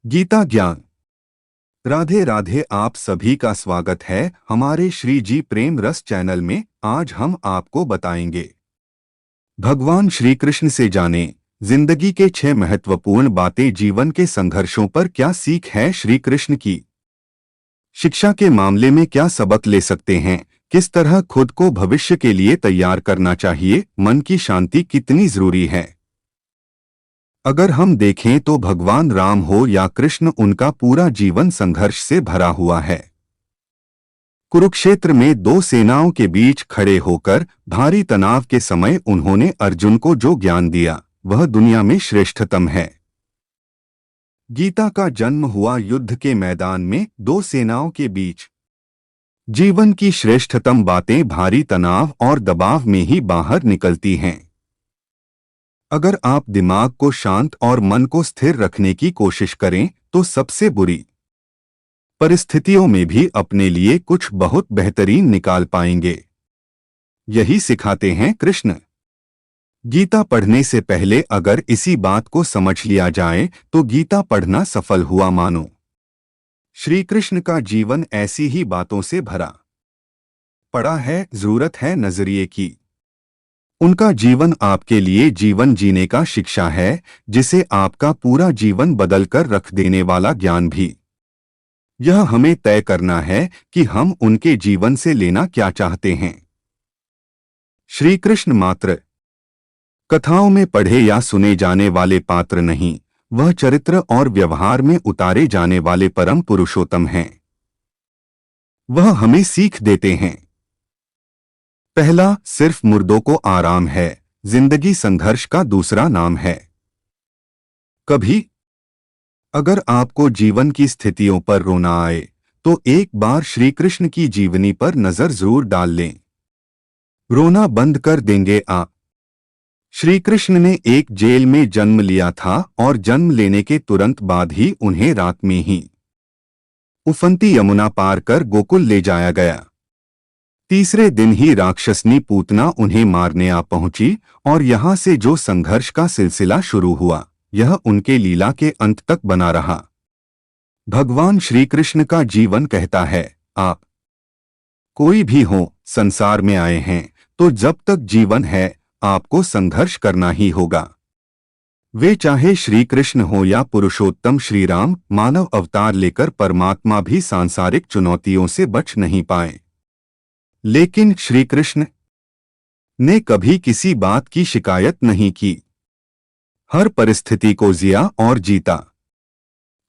गीता ज्ञान। राधे राधे। आप सभी का स्वागत है हमारे श्री जी प्रेम रस चैनल में। आज हम आपको बताएंगे भगवान श्री कृष्ण से जाने जिंदगी के 6 महत्वपूर्ण बातें। जीवन के संघर्षों पर क्या सीख है श्री कृष्ण की। शिक्षा के मामले में क्या सबक ले सकते हैं। किस तरह खुद को भविष्य के लिए तैयार करना चाहिए। मन की शांति कितनी जरूरी है। अगर हम देखें तो भगवान राम हो या कृष्ण, उनका पूरा जीवन संघर्ष से भरा हुआ है। कुरुक्षेत्र में 2 सेनाओं के बीच खड़े होकर भारी तनाव के समय उन्होंने अर्जुन को जो ज्ञान दिया वह दुनिया में श्रेष्ठतम है। गीता का जन्म हुआ युद्ध के मैदान में 2 सेनाओं के बीच। जीवन की श्रेष्ठतम बातें भारी तनाव और दबाव में ही बाहर निकलती हैं। अगर आप दिमाग को शांत और मन को स्थिर रखने की कोशिश करें तो सबसे बुरी परिस्थितियों में भी अपने लिए कुछ बहुत बेहतरीन निकाल पाएंगे। यही सिखाते हैं कृष्ण। गीता पढ़ने से पहले अगर इसी बात को समझ लिया जाए तो गीता पढ़ना सफल हुआ मानो। श्री कृष्ण का जीवन ऐसी ही बातों से भरा पड़ा है। जरूरत है नजरिए की। उनका जीवन आपके लिए जीवन जीने का शिक्षा है, जिसे आपका पूरा जीवन बदलकर रख देने वाला ज्ञान भी। यह हमें तय करना है कि हम उनके जीवन से लेना क्या चाहते हैं। श्री कृष्ण मात्र कथाओं में पढ़े या सुने जाने वाले पात्र नहीं, वह चरित्र और व्यवहार में उतारे जाने वाले परम पुरुषोत्तम हैं। वह हमें सीख देते हैं। पहला, सिर्फ मुर्दों को आराम है। जिंदगी संघर्ष का दूसरा नाम है। कभी अगर आपको जीवन की स्थितियों पर रोना आए तो एक बार श्री कृष्ण की जीवनी पर नजर जरूर डाल लें। रोना बंद कर देंगे आप। श्री कृष्ण ने एक जेल में जन्म लिया था और जन्म लेने के तुरंत बाद ही उन्हें रात में ही उफनती यमुना पार कर गोकुल ले जाया गया। तीसरे दिन ही राक्षसनी पूतना उन्हें मारने आ पहुंची और यहां से जो संघर्ष का सिलसिला शुरू हुआ यह उनके लीला के अंत तक बना रहा। भगवान श्री कृष्ण का जीवन कहता है, आप कोई भी हो संसार में आए हैं तो जब तक जीवन है आपको संघर्ष करना ही होगा। वे चाहे श्री कृष्ण हो या पुरुषोत्तम श्री राम, मानव अवतार लेकर परमात्मा भी सांसारिक चुनौतियों से बच नहीं पाए। लेकिन श्री कृष्ण ने कभी किसी बात की शिकायत नहीं की। हर परिस्थिति को जिया और जीता।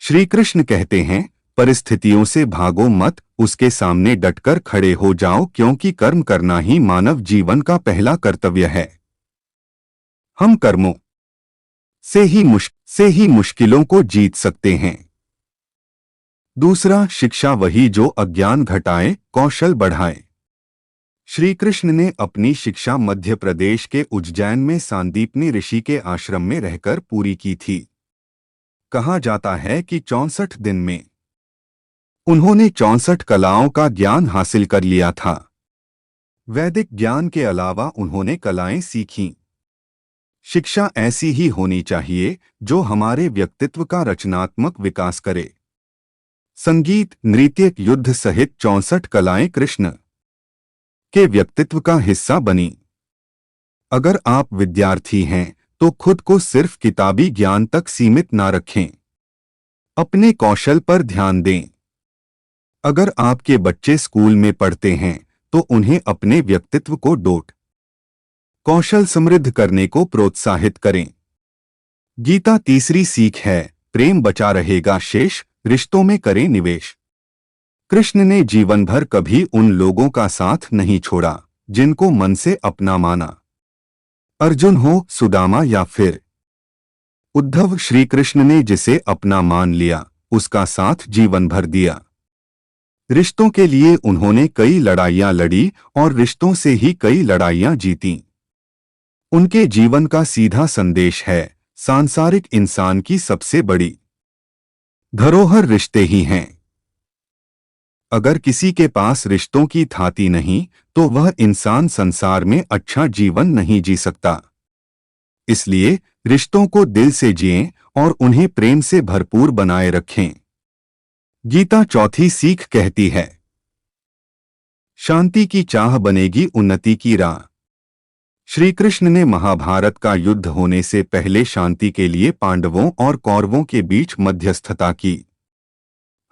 श्री कृष्ण कहते हैं, परिस्थितियों से भागो मत, उसके सामने डटकर खड़े हो जाओ, क्योंकि कर्म करना ही मानव जीवन का पहला कर्तव्य है। हम कर्मों से ही मुश्किलों को जीत सकते हैं। दूसरा, शिक्षा वही जो अज्ञान घटाए, कौशल बढ़ाए। श्री कृष्ण ने अपनी शिक्षा मध्य प्रदेश के उज्जैन में सांदीपनी ऋषि के आश्रम में रहकर पूरी की थी। कहा जाता है कि 64 दिन में उन्होंने 64 कलाओं का ज्ञान हासिल कर लिया था। वैदिक ज्ञान के अलावा उन्होंने कलाएं सीखीं। शिक्षा ऐसी ही होनी चाहिए जो हमारे व्यक्तित्व का रचनात्मक विकास करे। संगीत, नृत्य, युद्ध सहित 64 कलाएं कृष्ण के व्यक्तित्व का हिस्सा बनी। अगर आप विद्यार्थी हैं तो खुद को सिर्फ किताबी ज्ञान तक सीमित ना रखें। अपने कौशल पर ध्यान दें। अगर आपके बच्चे स्कूल में पढ़ते हैं तो उन्हें अपने व्यक्तित्व को कौशल समृद्ध करने को प्रोत्साहित करें। गीता तीसरी सीख है, प्रेम बचा रहेगा शेष, रिश्तों में करें निवेश। कृष्ण ने जीवन भर कभी उन लोगों का साथ नहीं छोड़ा जिनको मन से अपना माना। अर्जुन हो, सुदामा या फिर उद्धव, श्री कृष्ण ने जिसे अपना मान लिया उसका साथ जीवन भर दिया। रिश्तों के लिए उन्होंने कई लड़ाइयां लड़ी और रिश्तों से ही कई लड़ाइयां जीतीं। उनके जीवन का सीधा संदेश है, सांसारिक इंसान की सबसे बड़ी धरोहर रिश्ते ही हैं। अगर किसी के पास रिश्तों की थाती नहीं तो वह इंसान संसार में अच्छा जीवन नहीं जी सकता। इसलिए रिश्तों को दिल से जिएं और उन्हें प्रेम से भरपूर बनाए रखें। गीता चौथी सीख कहती है, शांति की चाह बनेगी उन्नति की राह। श्री कृष्ण ने महाभारत का युद्ध होने से पहले शांति के लिए पांडवों और कौरवों के बीच मध्यस्थता की।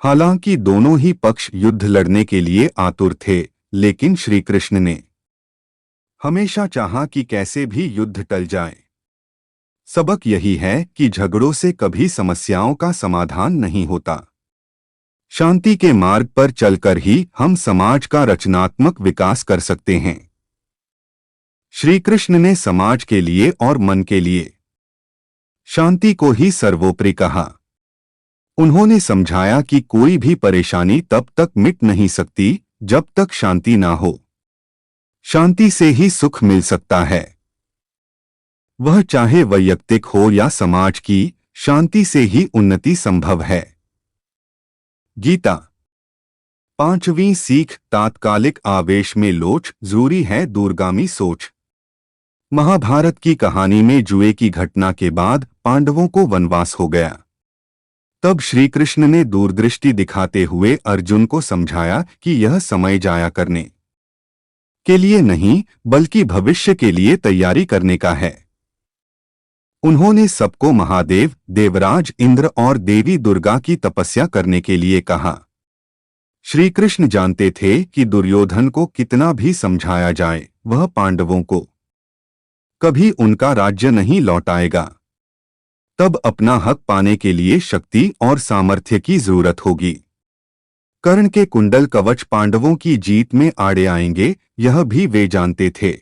हालांकि दोनों ही पक्ष युद्ध लड़ने के लिए आतुर थे, लेकिन श्री कृष्ण ने हमेशा चाहा कि कैसे भी युद्ध टल जाए। सबक यही है कि झगड़ों से कभी समस्याओं का समाधान नहीं होता। शांति के मार्ग पर चलकर ही हम समाज का रचनात्मक विकास कर सकते हैं। श्री कृष्ण ने समाज के लिए और मन के लिए शांति को ही सर्वोपरि कहा। उन्होंने समझाया कि कोई भी परेशानी तब तक मिट नहीं सकती जब तक शांति ना हो। शांति से ही सुख मिल सकता है, वह चाहे वैयक्तिक हो या समाज की, शांति से ही उन्नति संभव है। गीता पांचवीं सीख, तात्कालिक आवेश में लोच, जरूरी है दूरगामी सोच। महाभारत की कहानी में जुए की घटना के बाद पांडवों को वनवास हो गया। तब श्री कृष्ण ने दूरदृष्टि दिखाते हुए अर्जुन को समझाया कि यह समय जाया करने के लिए नहीं, बल्कि भविष्य के लिए तैयारी करने का है। उन्होंने सबको महादेव, देवराज इंद्र और देवी दुर्गा की तपस्या करने के लिए कहा। श्री कृष्ण जानते थे कि दुर्योधन को कितना भी समझाया जाए, वह पांडवों को कभी उनका राज्य नहीं लौटाएगा। तब अपना हक पाने के लिए शक्ति और सामर्थ्य की जरूरत होगी। कर्ण के कुंडल कवच पांडवों की जीत में आड़े आएंगे, यह भी वे जानते थे।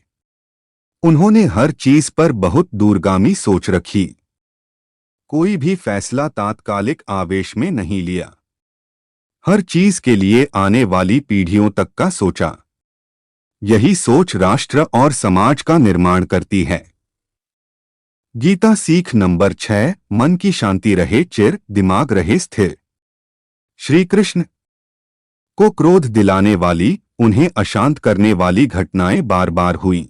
उन्होंने हर चीज पर बहुत दूरगामी सोच रखी। कोई भी फैसला तात्कालिक आवेश में नहीं लिया। हर चीज के लिए आने वाली पीढ़ियों तक का सोचा। यही सोच राष्ट्र और समाज का निर्माण करती है। गीता सीख नंबर 6, मन की शांति रहे चिर, दिमाग रहे स्थिर। श्री कृष्ण को क्रोध दिलाने वाली, उन्हें अशांत करने वाली घटनाएं बार बार हुई।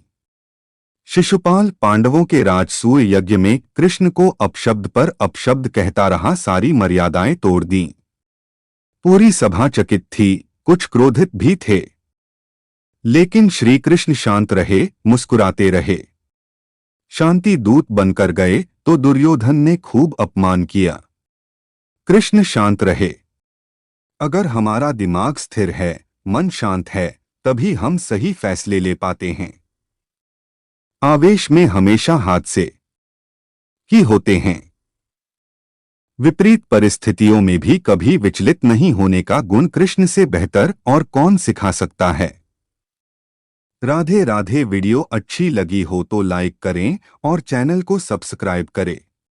शिशुपाल पांडवों के राजसूय यज्ञ में कृष्ण को अपशब्द पर अपशब्द कहता रहा, सारी मर्यादाएं तोड़ दी। पूरी सभा चकित थी, कुछ क्रोधित भी थे, लेकिन श्री कृष्ण शांत रहे, मुस्कुराते रहे। शांति दूत बनकर गए तो दुर्योधन ने खूब अपमान किया। कृष्ण शांत रहे। अगर हमारा दिमाग स्थिर है, मन शांत है, तभी हम सही फैसले ले पाते हैं। आवेश में हमेशा हादसे ही होते हैं। विपरीत परिस्थितियों में भी कभी विचलित नहीं होने का गुण कृष्ण से बेहतर और कौन सिखा सकता है। राधे राधे। वीडियो अच्छी लगी हो तो लाइक करें और चैनल को सब्सक्राइब करें।